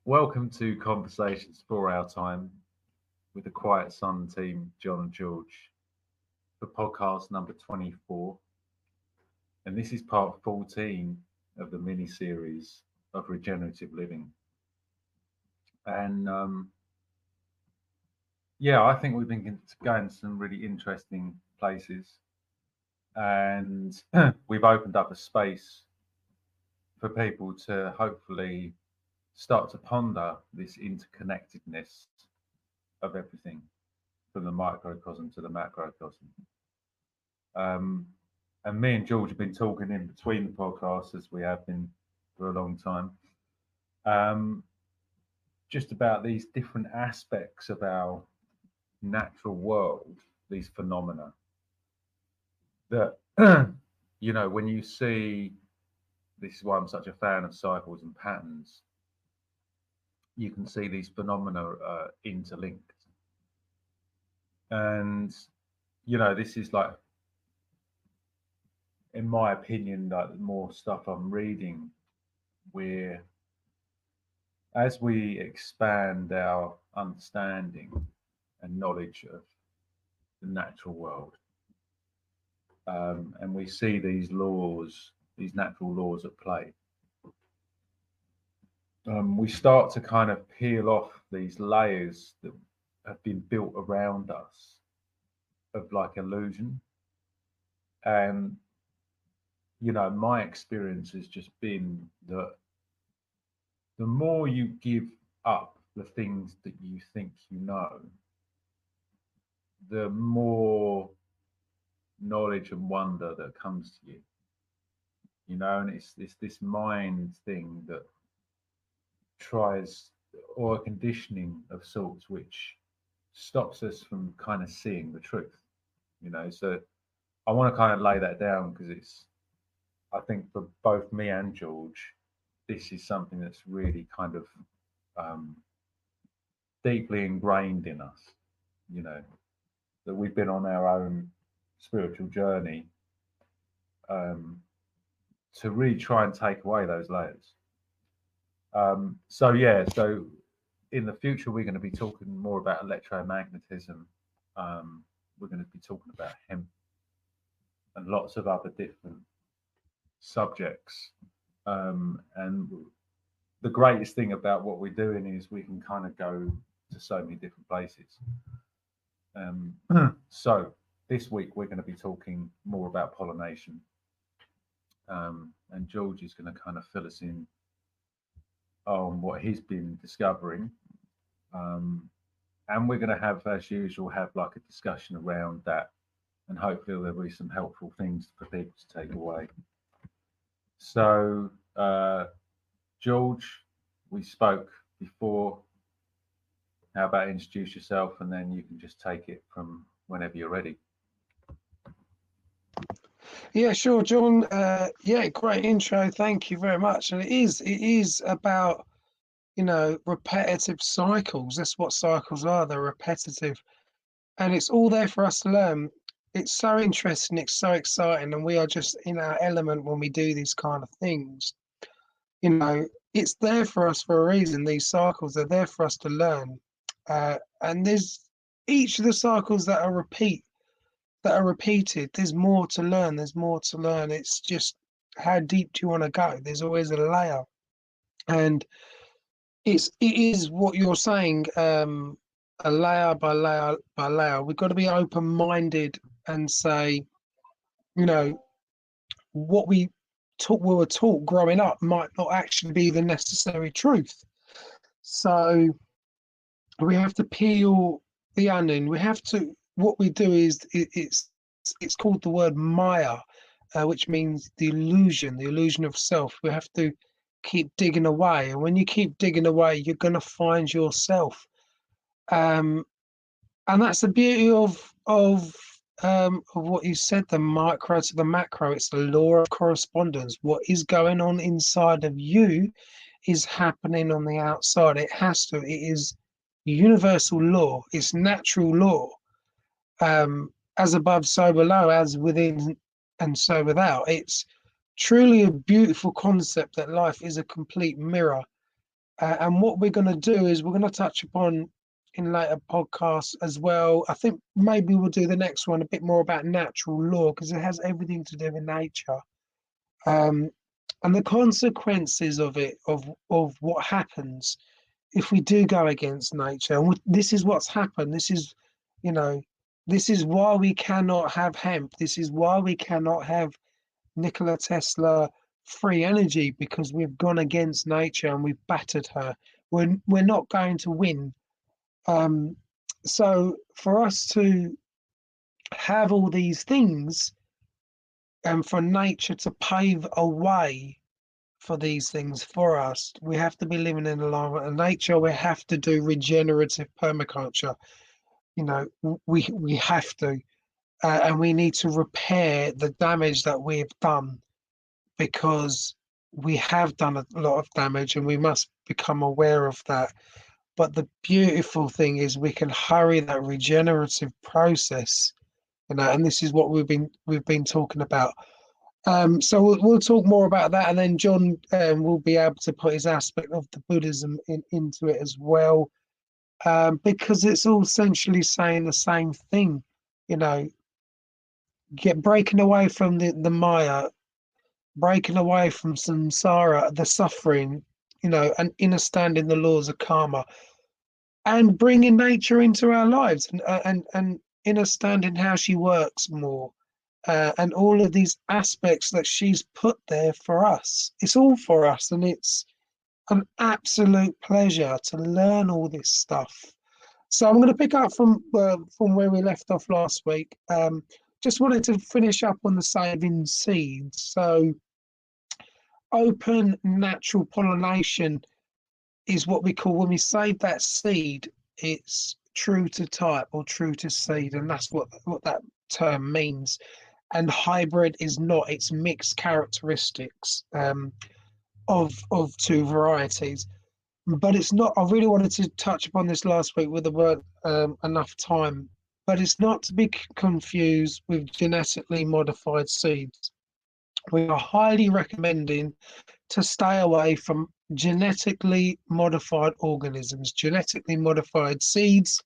Welcome to Conversations for Our Time with the Quiet Sun team, John and George, for podcast number 24. And this is part 14 of the mini series of regenerative living. And I think we've been going to some really interesting places. And we've opened up a space for people to hopefully start to ponder this interconnectedness of everything, from the microcosm to the macrocosm. And me and George have been talking in between the podcasts, as we have been for a long time, just about these different aspects of our natural world, these phenomena that, when you see, this is why I'm such a fan of cycles and patterns, you can see these phenomena interlinked. And, this is like, in my opinion, like the more stuff I'm reading, where as we expand our understanding and knowledge of the natural world, and we see these laws, these natural laws at play, we start to kind of peel off these layers that have been built around us of like illusion. And my experience has just been that the more you give up the things that you think you know, the more knowledge and wonder that comes to you. And it's this mind thing that tries, or a conditioning of sorts, which stops us from kind of seeing the truth. So I want to kind of lay that down, because I think for both me and George, this is something that's really kind of deeply ingrained in us, that we've been on our own spiritual journey to really try and take away those layers. So in the future, we're going to be talking more about electromagnetism. We're going to be talking about hemp and lots of other different subjects. And the greatest thing about what we're doing is we can kind of go to so many different places. So this week we're going to be talking more about pollination. And George is going to kind of fill us in on what he's been discovering. And we're going to have, as usual, like a discussion around that. And hopefully there'll be some helpful things for people to take away. So, George, we spoke before. How about introduce yourself, and then you can just take it from whenever you're ready. Yeah, sure, John. Great intro. Thank you very much. And it is about, repetitive cycles. That's what cycles are. They're repetitive, and it's all there for us to learn. It's so interesting. It's so exciting, and we are just in our element when we do these kind of things. It's there for us for a reason. These cycles are there for us to learn, and there's each of the cycles that are repeated. There's more to learn. There's more to learn. It's just how deep do you want to go? There's always a layer, and it is what you're saying. A layer by layer by layer. We've got to be open-minded and say, what we were taught growing up might not actually be the necessary truth. So we have to peel the onion. We have to. What we do is it's called the word Maya, which means the illusion of self. We have to keep digging away, and when you keep digging away, you're going to find yourself. And that's the beauty of what you said, the micro to the macro. It's the law of correspondence. What is going on inside of you is happening on the outside. It has to. It is universal law. It's natural law. As above, so below, as within and so without. It's truly a beautiful concept that life is a complete mirror. And what we're going to do is we're going to touch upon in later podcasts as well. I think maybe we'll do the next one a bit more about natural law, because it has everything to do with nature, and the consequences of it, of what happens if we do go against nature. And this is what's happened. This is, you know, this is why we cannot have hemp. This is why we cannot have Nikola Tesla free energy, because we've gone against nature and we've battered her. We're not going to win. So for us to have all these things, and for nature to pave a way for these things for us, we have to be living in alignment with nature. We have to do regenerative permaculture. We have to, and we need to repair the damage that we've done, because we have done a lot of damage and we must become aware of that. But the beautiful thing is we can hurry that regenerative process, and this is what we've been talking about. So we'll talk more about that, and then John will be able to put his aspect of the Buddhism into it as well, because it's all essentially saying the same thing. Breaking away from the Maya, breaking away from samsara, the suffering, and understanding the laws of karma, and bringing nature into our lives, and understanding how she works more, and all of these aspects that she's put there for us. It's all for us, and it's an absolute pleasure to learn all this stuff. So I'm going to pick up from where we left off last week. Just wanted to finish up on the saving seeds. So open natural pollination is what we call, when we save that seed, it's true to type or true to seed, and that's what that term means. And hybrid is not, it's mixed characteristics of two varieties. But it's not, I really wanted to touch upon this last week with the word enough time, but it's not to be confused with genetically modified seeds. We are highly recommending to stay away from genetically modified organisms, genetically modified seeds,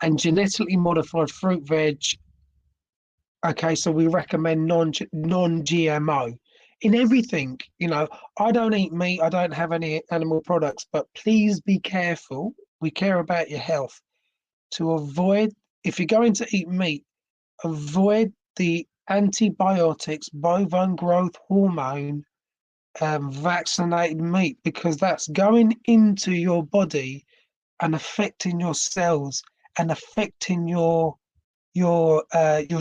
and genetically modified fruit, veg. Okay, so we recommend non-GMO in everything. I don't eat meat, I don't have any animal products, but please be careful. We care about your health. To avoid, if you're going to eat meat, avoid the antibiotics, bovine growth hormone, vaccinated meat, because that's going into your body and affecting your cells and affecting your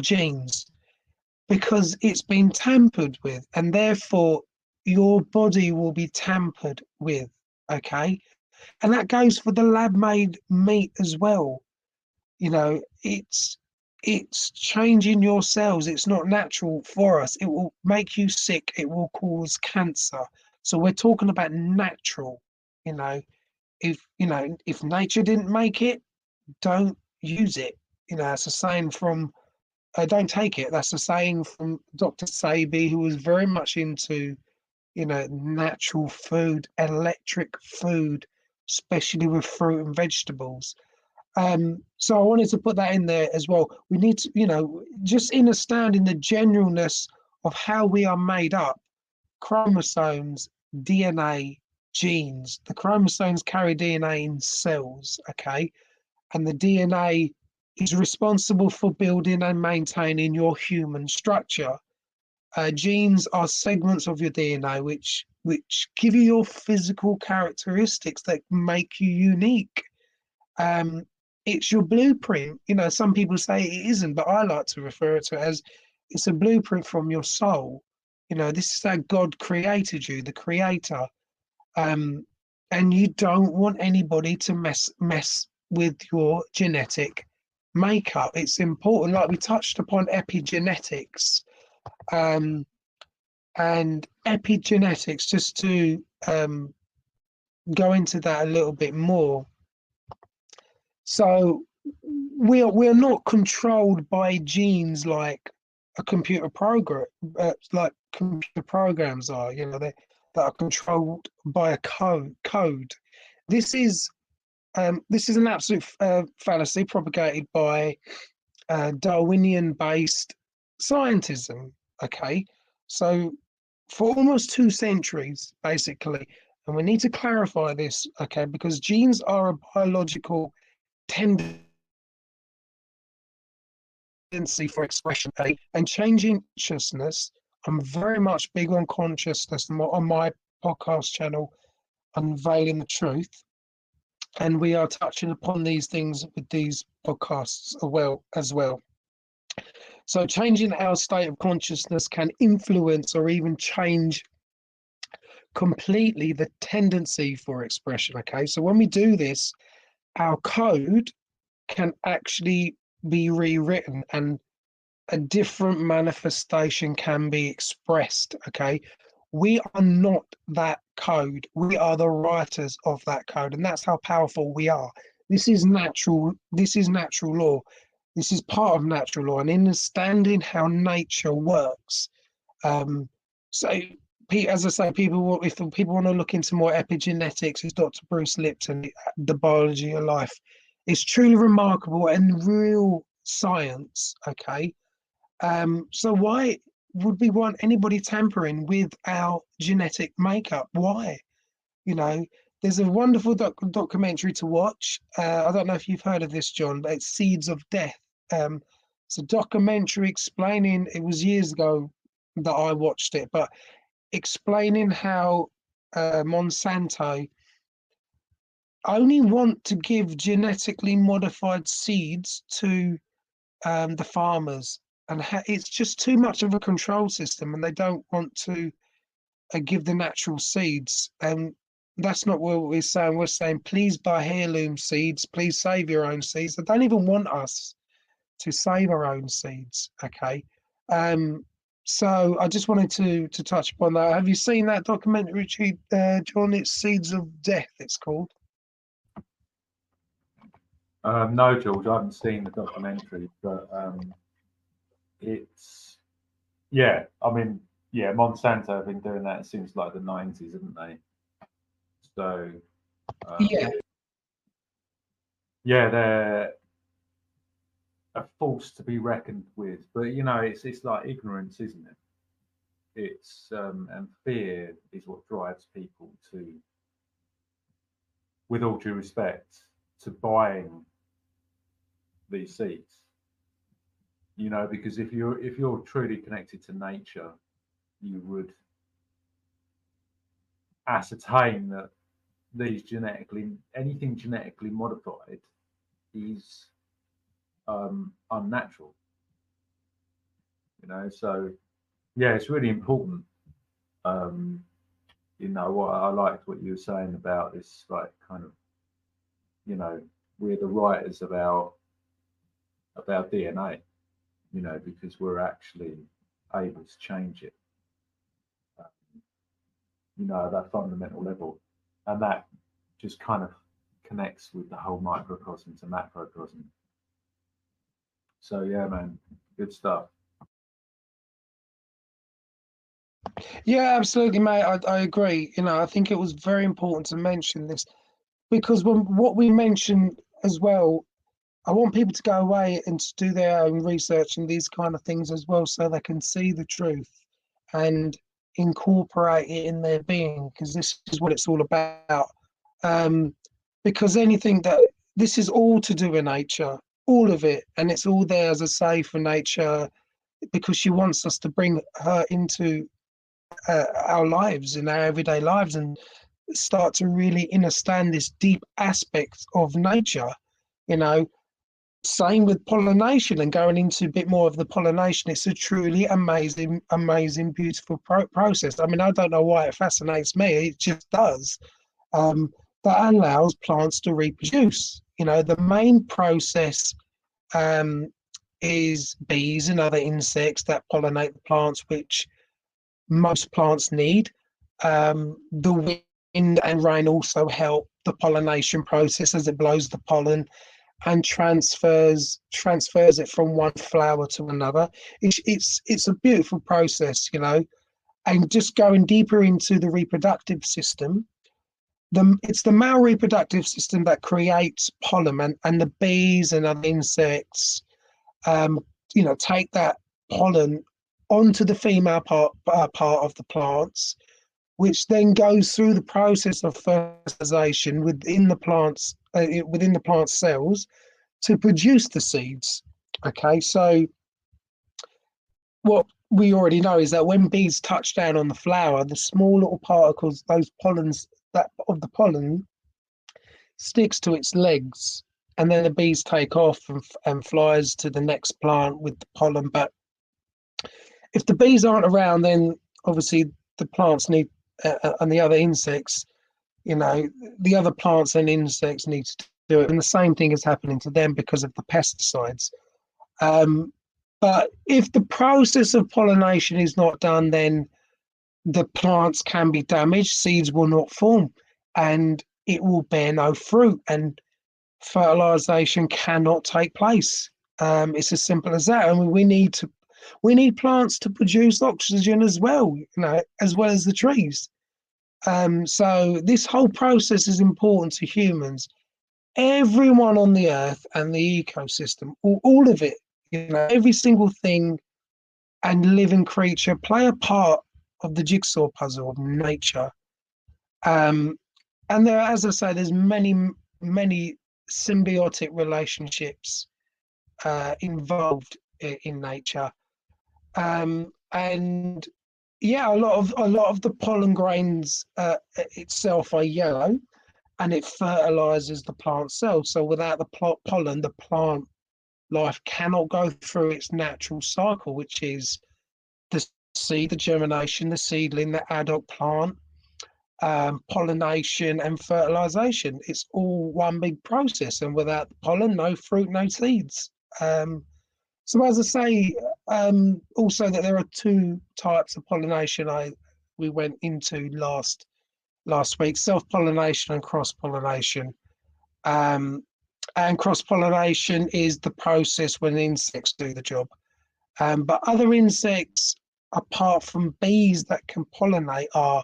genes, because it's been tampered with, and therefore your body will be tampered with. Okay, and that goes for the lab made meat as well. It's changing your cells. It's not natural for us. It will make you sick. It will cause cancer. So we're talking about natural. If nature didn't make it, don't use it. It's a saying from don't take it. That's a saying from Dr. Sabi, who was very much into natural food, electric food, especially with fruit and vegetables. So I wanted to put that in there as well. We need to, just understanding the generalness of how we are made up: chromosomes, DNA, genes. The chromosomes carry DNA in cells, okay? And the DNA is responsible for building and maintaining your human structure. Genes are segments of your DNA which give you your physical characteristics that make you unique. It's your blueprint. Some people say it isn't, but I like to refer to it as it's a blueprint from your soul. This is how God created you, the creator. And you don't want anybody to mess with your genetic makeup. It's important, like we touched upon epigenetics. And epigenetics, just to go into that a little bit more. So we're not controlled by genes like a computer program, like computer programs are. that are controlled by a code. This is an absolute fallacy propagated by Darwinian-based scientism. Okay, so for almost 2 centuries, basically, and we need to clarify this, okay, because genes are a biological tendency for expression, okay, and changing consciousness. I'm very much big on consciousness on my podcast channel, Unveiling the Truth, and we are touching upon these things with these podcasts as well. So changing our state of consciousness can influence or even change completely the tendency for expression. Okay, so when we do this, our code can actually be rewritten and a different manifestation can be expressed. Okay, we are not that code, we are the writers of that code, and that's how powerful we are. This is natural law. This is part of natural law, and understanding how nature works. So as I say, if people want to look into more epigenetics, it's Dr. Bruce Lipton, The Biology of Life. It's truly remarkable and real science. Okay, so why would we want anybody tampering with our genetic makeup? Why? You know, there's a wonderful documentary to watch. I don't know if you've heard of this, John, but it's Seeds of Death. It's a documentary explaining, it was years ago that I watched it, but explaining how Monsanto only want to give genetically modified seeds to the farmers, and it's just too much of a control system, and they don't want to give the natural seeds. And that's not what we're saying. We're saying, please buy heirloom seeds, please save your own seeds. They don't even want us to save our own seeds. Okay. So I just wanted to touch upon that. Have you seen that documentary, John? It's Seeds of Death, it's called. No, George, I haven't seen the documentary, but it's, yeah, I mean, yeah, Monsanto have been doing that since like the 90s, haven't they? So, Yeah. Yeah, they're a force to be reckoned with. But, you know, it's like ignorance, isn't it? It's, and fear is what drives people to, with all due respect, to buying these seeds. You know, because if you're truly connected to nature, you would ascertain that anything genetically modified is unnatural. You know, so yeah, it's really important. You know, what I liked what you were saying about this, like, kind of, you know, we're the writers of our DNA. You know, because we're actually able to change it. You know, at that fundamental level, and that just kind of connects with the whole microcosm to macrocosm. So yeah, man, good stuff. Yeah, absolutely, mate. I agree. You know, I think it was very important to mention this because what we mentioned as well, I want people to go away and to do their own research and these kind of things as well, so they can see the truth and incorporate it in their being, because this is what it's all about. Because this is all to do with nature, all of it, and it's all there, as I say, for nature, because she wants us to bring her into our lives, in our everyday lives, and start to really understand this deep aspect of nature. You know, same with pollination, and going into a bit more of the pollination. It's a truly amazing, beautiful process. I mean, I don't know why it fascinates me. It just does. That allows plants to reproduce. You know, the main process is bees and other insects that pollinate the plants, which most plants need. The wind and rain also help the pollination process as it blows the pollen and transfers it from one flower to another. It's a beautiful process, you know. And just going deeper into the reproductive system, it's the male reproductive system that creates pollen, and the bees and other insects, take that pollen onto the female part of the plants, which then goes through the process of fertilization within the plant cells to produce the seeds. Okay, so what we already know is that when bees touch down on the flower, the small little particles, those pollens that of the pollen, sticks to its legs, and then the bees take off and flies to the next plant with the pollen. But if the bees aren't around, then obviously the plants need and the other insects, the other plants and insects need to do it, and the same thing is happening to them because of the pesticides. But if the process of pollination is not done, then the plants can be damaged, seeds will not form, and it will bear no fruit, and fertilization cannot take place. It's as simple as that. And we need plants to produce oxygen as well, as well as the trees. So this whole process is important to humans. Everyone on the earth and the ecosystem, all of it, every single thing and living creature play a part of the jigsaw puzzle of nature. And there, as I say, there's many symbiotic relationships involved in nature. And yeah, a lot of the pollen grains itself are yellow, and it fertilizes the plant cells. So without the pollen, the plant life cannot go through its natural cycle, which is the seed, the germination, the seedling, the adult plant, pollination, and fertilization. It's all one big process, and without the pollen, no fruit, no seeds. So as I say, also that there are two types of pollination we went into last week: self-pollination and cross-pollination. And cross-pollination is the process when insects do the job. But other insects, apart from bees that can pollinate, are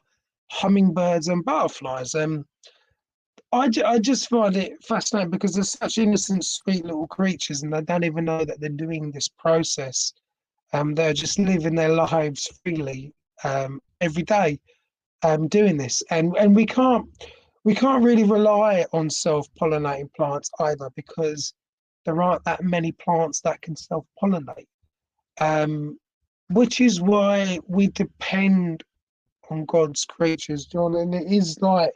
hummingbirds and butterflies. I just find it fascinating because they're such innocent, sweet little creatures, and they don't even know that they're doing this process. They're just living their lives freely every day, doing this, and we can't really rely on self-pollinating plants either, because there aren't that many plants that can self-pollinate, which is why we depend on God's creatures, John. And it is like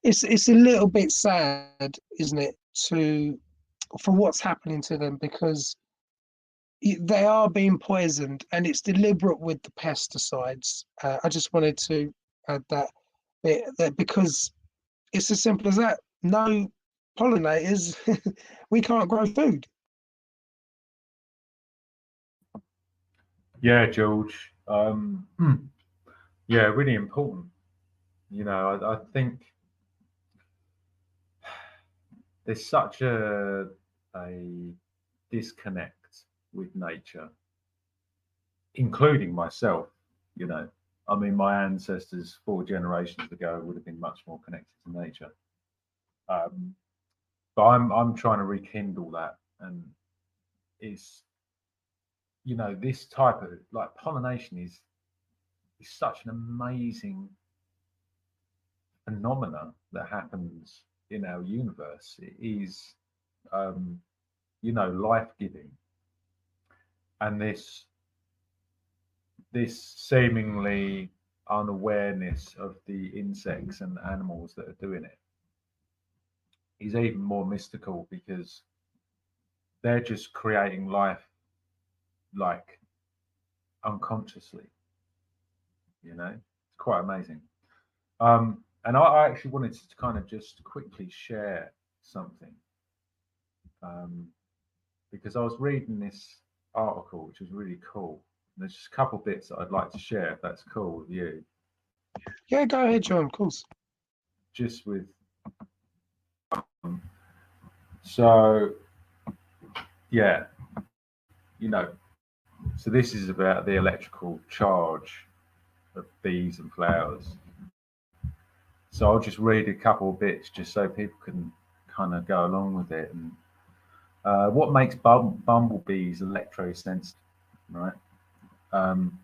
it's a little bit sad, isn't it, for what's happening to them, because they are being poisoned, and it's deliberate with the pesticides. I just wanted to add that bit, that because it's as simple as that. No pollinators, we can't grow food. Yeah, George. Yeah, really important. I think there's such a disconnect with nature, including myself. I mean, my ancestors 4 generations ago would have been much more connected to nature. Um, but I'm trying to rekindle that, and it's this type of like pollination is such an amazing phenomena that happens in our universe. It is life giving, and this seemingly unawareness of the insects and animals that are doing it is even more mystical, because they're just creating life like unconsciously. It's quite amazing. And I actually wanted to kind of just quickly share something, because I was reading this article, which was really cool. And there's just a couple bits that I'd like to share, if that's cool with you. Yeah, go ahead, John, of course. Just with, so yeah, so this is about the electrical charge of bees and flowers. So I'll just read a couple of bits just so people can kind of go along with it. And what makes bumblebees electrosensitive, right? Um,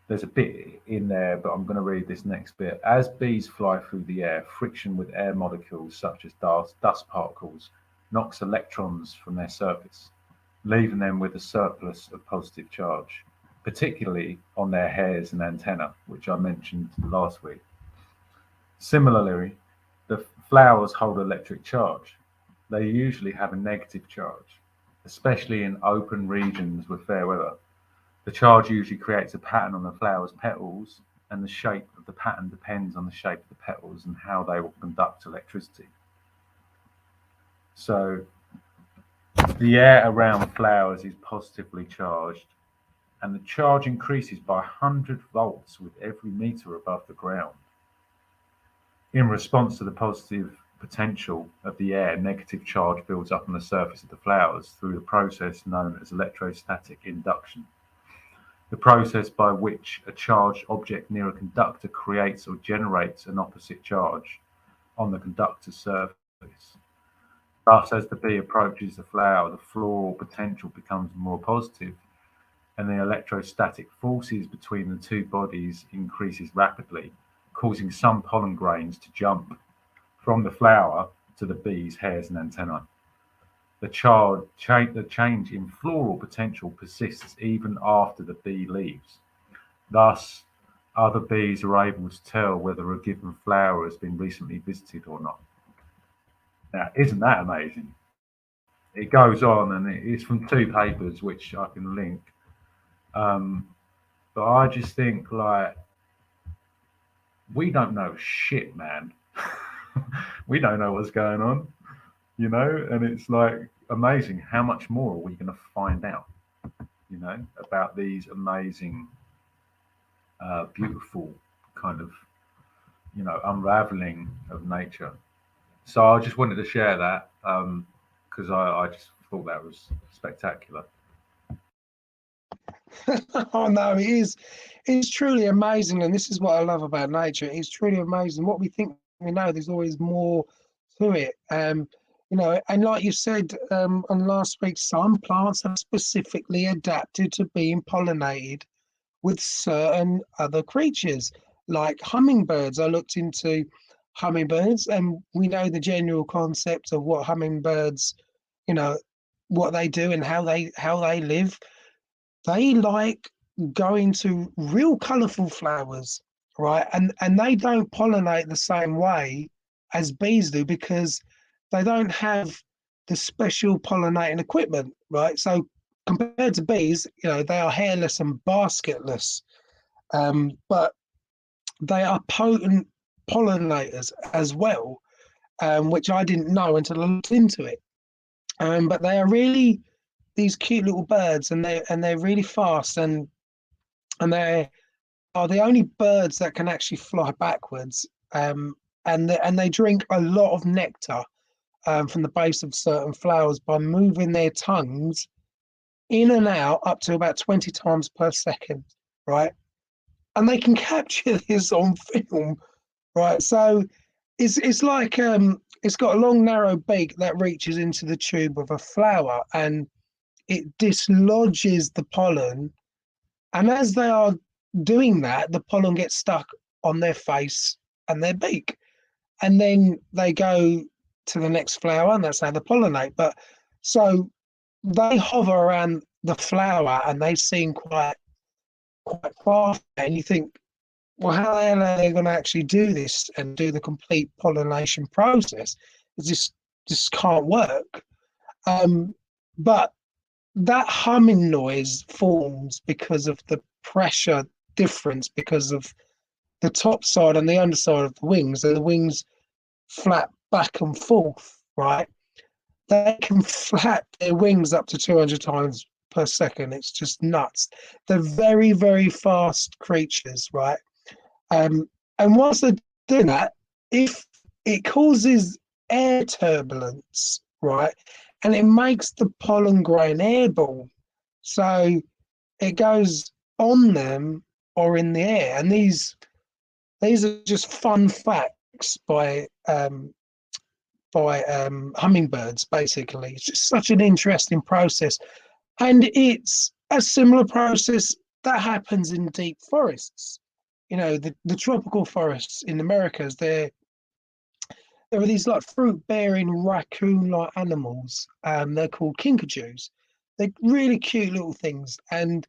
there's a bit in there, but I'm going to read this next bit. As bees fly through the air, friction with air molecules such as dust particles knocks electrons from their surface, leaving them with a surplus of positive charge, particularly on their hairs and antennae, which I mentioned last week. Similarly, the flowers hold electric charge. They usually have a negative charge, especially in open regions with fair weather. The charge usually creates a pattern on the flower's petals, and the shape of the pattern depends on the shape of the petals and how they will conduct electricity. So, the air around flowers is positively charged, and the charge increases by 100 volts with every meter above the ground. In response to the positive potential of the air, negative charge builds up on the surface of the flowers through the process known as electrostatic induction, the process by which a charged object near a conductor creates or generates an opposite charge on the conductor's surface. Thus, as the bee approaches the flower, the floral potential becomes more positive, and the electrostatic forces between the two bodies increases rapidly, causing some pollen grains to jump from the flower to the bee's hairs and antennae. The change in floral potential persists even after the bee leaves. Thus, other bees are able to tell whether a given flower has been recently visited or not. Now, isn't that amazing? It goes on, and it's from two papers which I can link. Um, but I just think, like, we don't know shit, man. We don't know what's going on, and it's like amazing how much more are we going to find out, about these amazing, beautiful kind of, unraveling of nature. So I just wanted to share that because I just thought that was spectacular. Oh no, it is. It's truly amazing, and this is what I love about nature. It's truly amazing. What we think we know, there's always more to it. And like you said on last week, some plants are specifically adapted to being pollinated with certain other creatures, like hummingbirds. I looked into hummingbirds, and we know the general concept of what hummingbirds, you know, what they do and how they live. They like going to real colourful flowers, right? And they don't pollinate the same way as bees do because they don't have the special pollinating equipment, right? So compared to bees, they are hairless and basketless, but they are potent pollinators as well, which I didn't know until I looked into it. But they are really these cute little birds, and they're really fast, and they are the only birds that can actually fly backwards. And they drink a lot of nectar from the base of certain flowers by moving their tongues in and out up to about 20 times per second, right? And they can capture this on film, right? So it's like it's got a long narrow beak that reaches into the tube of a flower, and it dislodges the pollen. And as they are doing that, the pollen gets stuck on their face and their beak. And then they go to the next flower, and that's how they pollinate. But so they hover around the flower, and they seem quite fast. And you think, well, how the hell are they going to actually do this and do the complete pollination process? It just can't work. But that humming noise forms because of the pressure difference, because of the top side and the underside of the wings, and the wings flap back and forth, right? They can flap their wings up to 200 times per second. It's just nuts. They're very, very fast creatures, right? And once they're doing that, if it causes air turbulence, right, and it makes the pollen grain airborne, so it goes on them or in the air. And these are just fun facts by hummingbirds. Basically, it's just such an interesting process, and it's a similar process that happens in deep forests. You know, the tropical forests in Americas, there are these like fruit bearing raccoon like animals. They're called kinkajous. They're really cute little things, and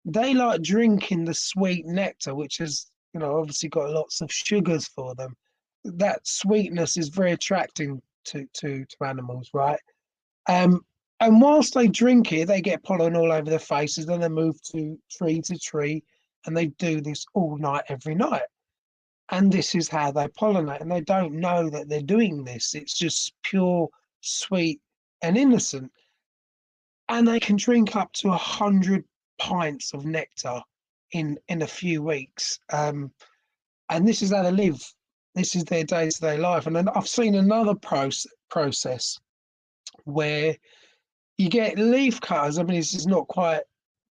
they like drinking the sweet nectar, which has, you know, obviously got lots of sugars for them. That sweetness is very attracting to animals, right? Um, and whilst they drink it, they get pollen all over their faces. Then they move to tree, and they do this all night, every night. And this is how they pollinate, and they don't know that they're doing this. It's just pure, sweet, and innocent. And they can drink up to 100 pints of nectar in a few weeks. And this is how they live. This is their day-to-day life. And then I've seen another process where you get leaf cutters. I mean, this is not quite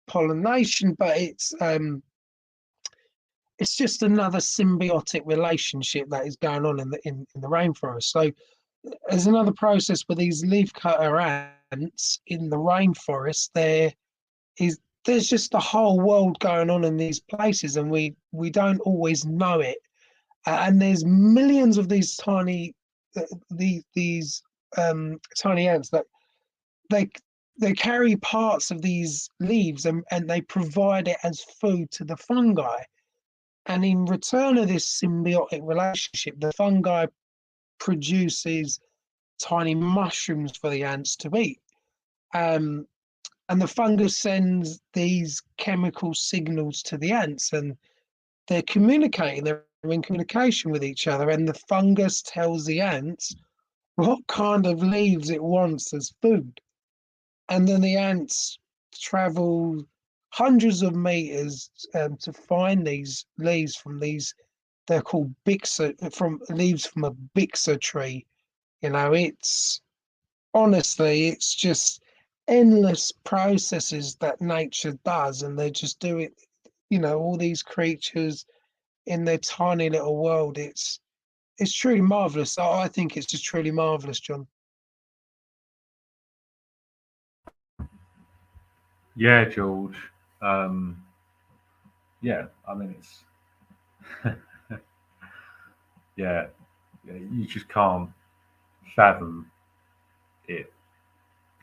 pollination, but it's just another symbiotic relationship that is going on in the rainforest. So there's another process with these leaf cutter ants in the rainforest. There's just a whole world going on in these places, and we don't always know it. And there's millions of these tiny ants that they they carry parts of these leaves, and they provide it as food to the fungi. And in return of this symbiotic relationship, the fungi produces tiny mushrooms for the ants to eat. Um, and the fungus sends these chemical signals to the ants, and they're communicating, they're in communication with each other. And the fungus tells the ants what kind of leaves it wants as food. And then the ants travel hundreds of meters to find these leaves from these. They're called bixa, from leaves from a bixa tree. You know, it's honestly, it's just endless processes that nature does, and they just do it. You know, all these creatures in their tiny little world. It's truly marvelous. I think it's just truly marvelous, John. Yeah, George. Um, yeah, I mean it's yeah, yeah, you just can't fathom it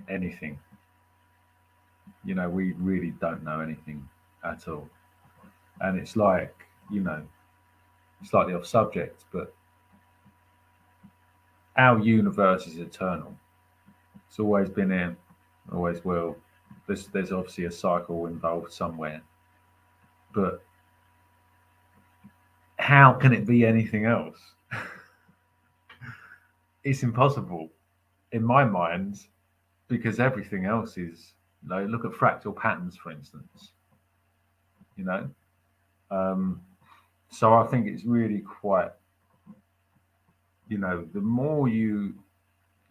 anything. You know, we really don't know anything at all. And it's like, you know, slightly off subject, but our universe is eternal. It's always been here, always will. There's obviously a cycle involved somewhere, but how can it be anything else? It's impossible in my mind because everything else is. Like, look at fractal patterns, for instance. You know, um, so I think it's really quite. You know, the more you,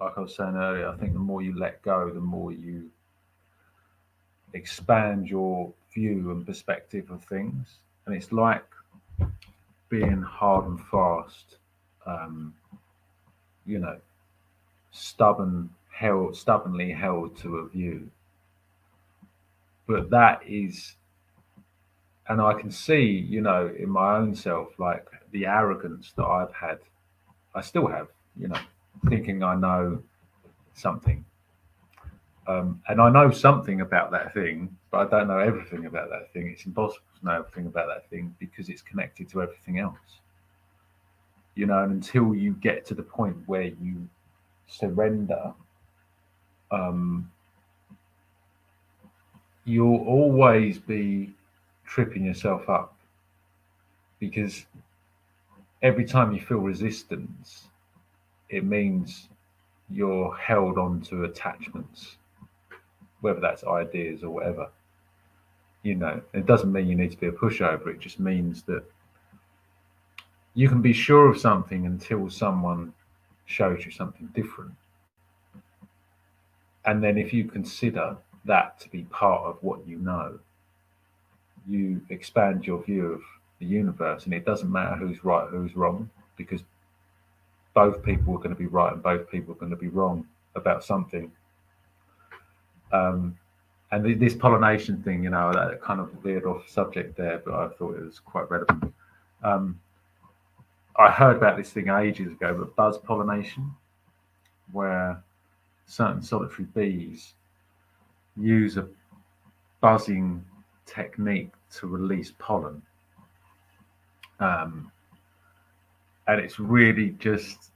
like I was saying earlier, I think the more you let go, the more you expand your view and perspective of things. And it's like being hard and fast, um, you know, stubbornly held to a view. But that is, and I can see, you know, in my own self, like the arrogance that I've had, I still have, you know, thinking I know something. And I know something about that thing, but I don't know everything about that thing. It's impossible to know everything about that thing because it's connected to everything else. You know, and until you get to the point where you surrender, um, you'll always be tripping yourself up because every time you feel resistance, it means you're held on to attachments, whether that's ideas or whatever. You know, it doesn't mean you need to be a pushover. It just means that you can be sure of something until someone shows you something different. And then if you consider that to be part of what you know, you expand your view of the universe, and it doesn't matter who's right, who's wrong, because both people are going to be right and both people are going to be wrong about something. Um, and this pollination thing, that kind of veered off subject there, but I thought it was quite relevant. Um, I heard about this thing ages ago, but buzz pollination, where certain solitary bees use a buzzing technique to release pollen. Um, and it's really just,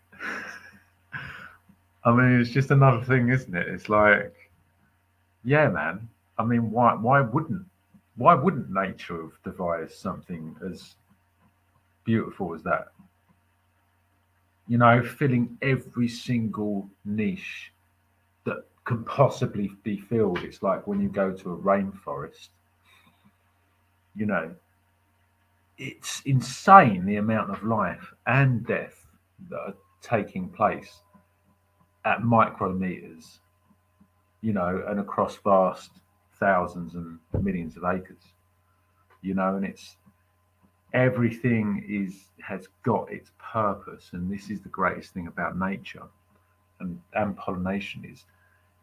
I mean, it's just another thing, isn't it? It's like, yeah, man. I mean, why wouldn't nature have devised something as beautiful as that? Filling every single niche that can possibly be filled. It's like when you go to a rainforest, you know, it's insane the amount of life and death that are taking place at micrometers, and across vast thousands and millions of acres, and it's everything has got its purpose, and this is the greatest thing about nature and pollination is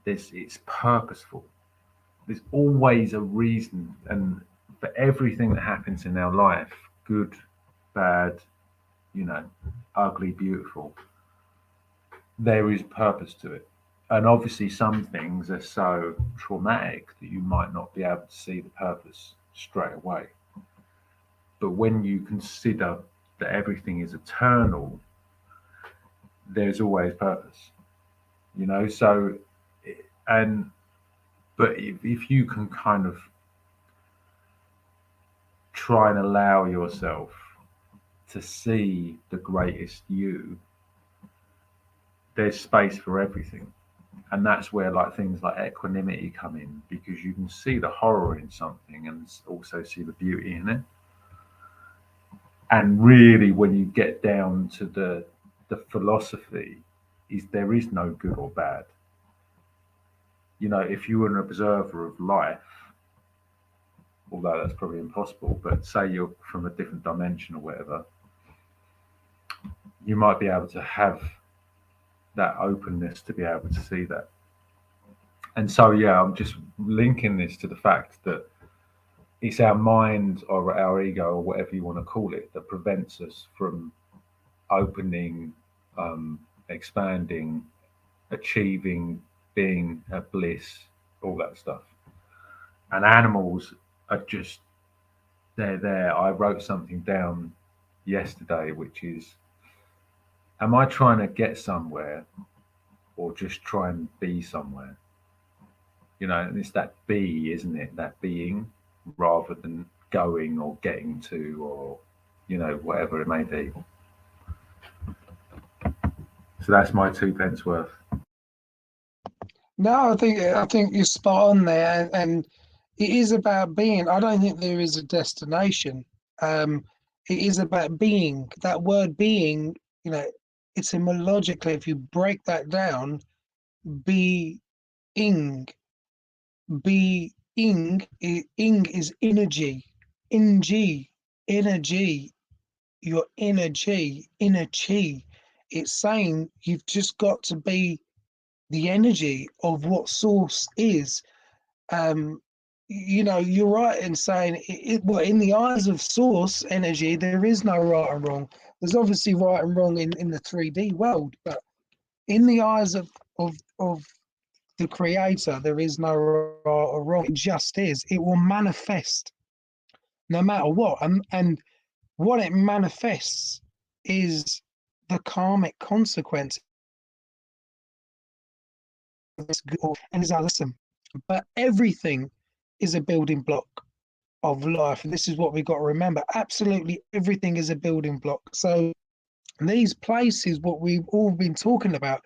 this it's purposeful. There's always a reason, and for everything that happens in our life, good, bad, you know, ugly, beautiful, there is purpose to it. And obviously, some things are so traumatic that you might not be able to see the purpose straight away. But when you consider that everything is eternal, there's always purpose, So, and but if you can kind of try and allow yourself to see the greatest you, there's space for everything. And that's where like things like equanimity come in, because you can see the horror in something and also see the beauty in it. And really, when you get down to the philosophy, is there is no good or bad. If you were an observer of life, although that's probably impossible, but say you're from a different dimension or whatever, you might be able to have that openness to be able to see that. And so, yeah, I'm just linking this to the fact that it's our mind or our ego or whatever you want to call it that prevents us from opening, expanding, achieving, being at bliss, all that stuff. And animals are just, they're there. I wrote something down yesterday, which is, am I trying to get somewhere or just try and be somewhere? And it's that be, isn't it? That being rather than going or getting to or, whatever it may be. So that's my two pence worth. No, I think you're spot on there, and it is about being. I don't think there is a destination. Um, it is about being. That word being, you know, etymologically, if you break that down, being, ing is energy, energy, your energy. It's saying you've just got to be the energy of what source is. um you're right in saying well, in the eyes of source energy there is no right and wrong. There's obviously right and wrong in the 3D world, but in the eyes of the creator there is no right or wrong. It just is. It will manifest no matter what, and what it manifests is the karmic consequence. It's good and is awesome, but everything is a building block of life. And this is what we've got to remember. Absolutely everything is a building block. So these places, what we've all been talking about,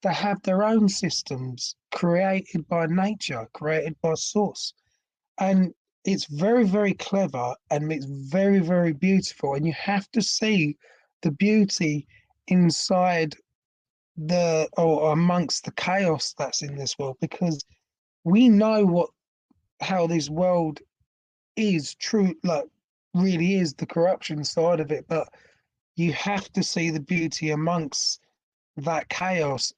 they have their own systems created by nature, created by source. And it's very, very clever and it's very, very beautiful. And you have to see the beauty inside the or amongst the chaos that's in this world, because we know how this world is true, like really is the corruption side of it, but you have to see the beauty amongst that chaos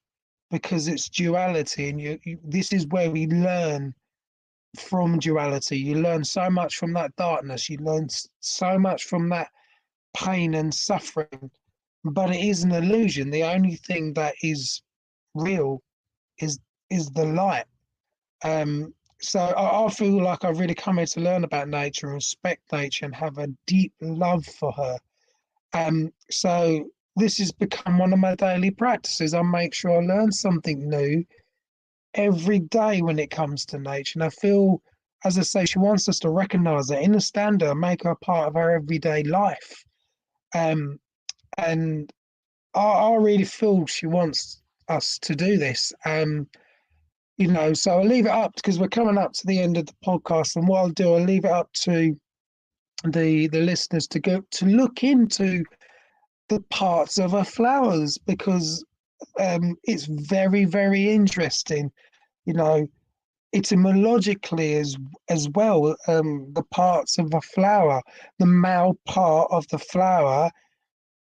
because it's duality, and this is where we learn from duality. You learn so much from that darkness, you learn so much from that pain and suffering, but it is an illusion. The only thing that is real is the light. So I feel like I've really come here to learn about nature, respect nature, and have a deep love for her. So this has become one of my daily practices. I make sure I learn something new every day when it comes to nature. And I feel, as I say, she wants us to recognize it, understand her, make her part of our everyday life. Um, and I really feel she wants us to do this. So I'll leave it up because we're coming up to the end of the podcast. And what I'll do, I'll leave it up to the listeners to go to look into the parts of her flowers because it's very, very interesting. You know, etymologically as well, the parts of a flower, the male part of the flower,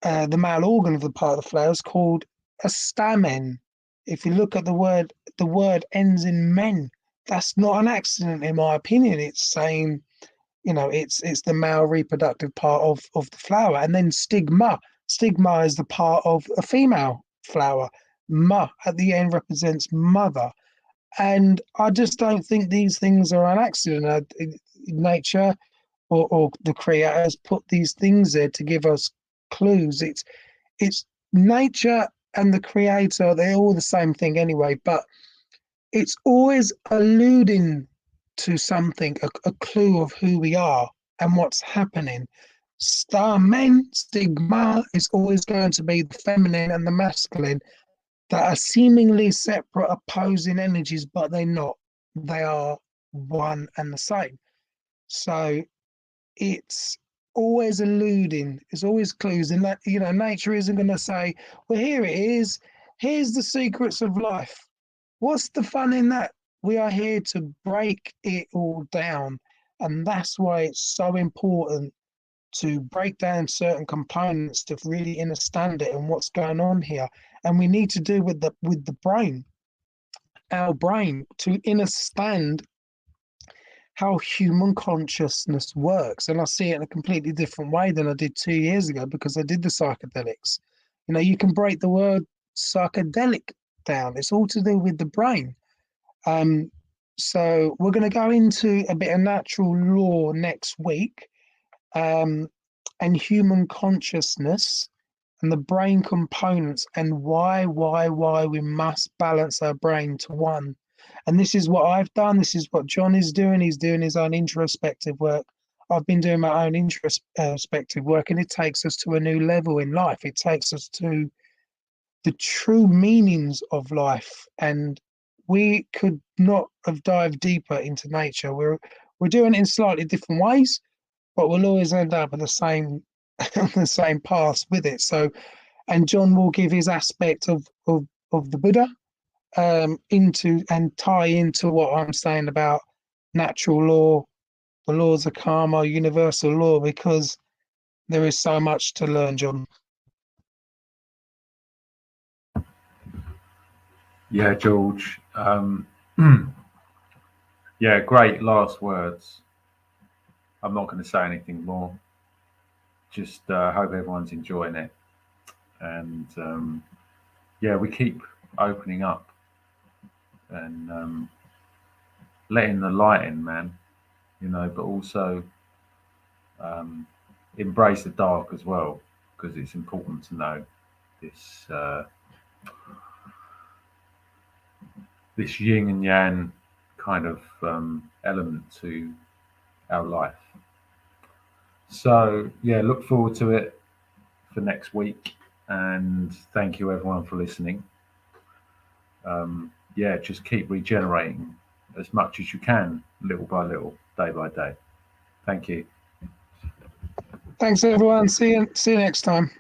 the male organ of the part of the flower is called a stamen. If you look at the word ends in men. That's not an accident, in my opinion. It's saying, it's the male reproductive part of the flower. And then stigma. Stigma is the part of a female flower. Ma at the end represents mother. And I just don't think these things are an accident. Nature or the creators put these things there to give us clues. It's nature and the creator, they're all the same thing anyway, but it's always alluding to something, a clue of who we are and what's happening. Stamen, stigma, is always going to be the feminine and the masculine that are seemingly separate, opposing energies, but they're not. They are one and the same. So it's always alluding, it's always clues. And that, nature isn't going to say, well, here it is. Here's the secrets of life. What's the fun in that? We are here to break it all down. And that's why it's so important to break down certain components to really understand it and what's going on here. And we need to do with the brain, our brain, to understand how human consciousness works. And I see it in a completely different way than I did 2 years ago because I did the psychedelics. You can break the word psychedelic down. It's all to do with the brain. So we're going to go into a bit of natural law next week, and human consciousness and the brain components and why we must balance our brain to one. And this is what I've done. This is what John is doing. He's doing his own introspective work. I've been doing my own introspective work, and it takes us to a new level in life. It takes us to the true meanings of life. And we could not have dived deeper into nature. We're doing it in slightly different ways, but we'll always end up at the same the same paths with it. So, and John will give his aspect of the Buddha into and tie into what I'm saying about natural law, the laws of karma, universal law, because there is so much to learn, John. Yeah, George. Yeah, great last words. I'm not going to say anything more. Just hope everyone's enjoying it. And yeah, we keep opening up and letting the light in, man. But also embrace the dark as well, because it's important to know this this yin and yang kind of element to our life. So yeah, look forward to it for next week, and thank you everyone for listening. Yeah, just keep regenerating as much as you can, little by little, day by day. Thank you. Thanks, everyone. See you next time.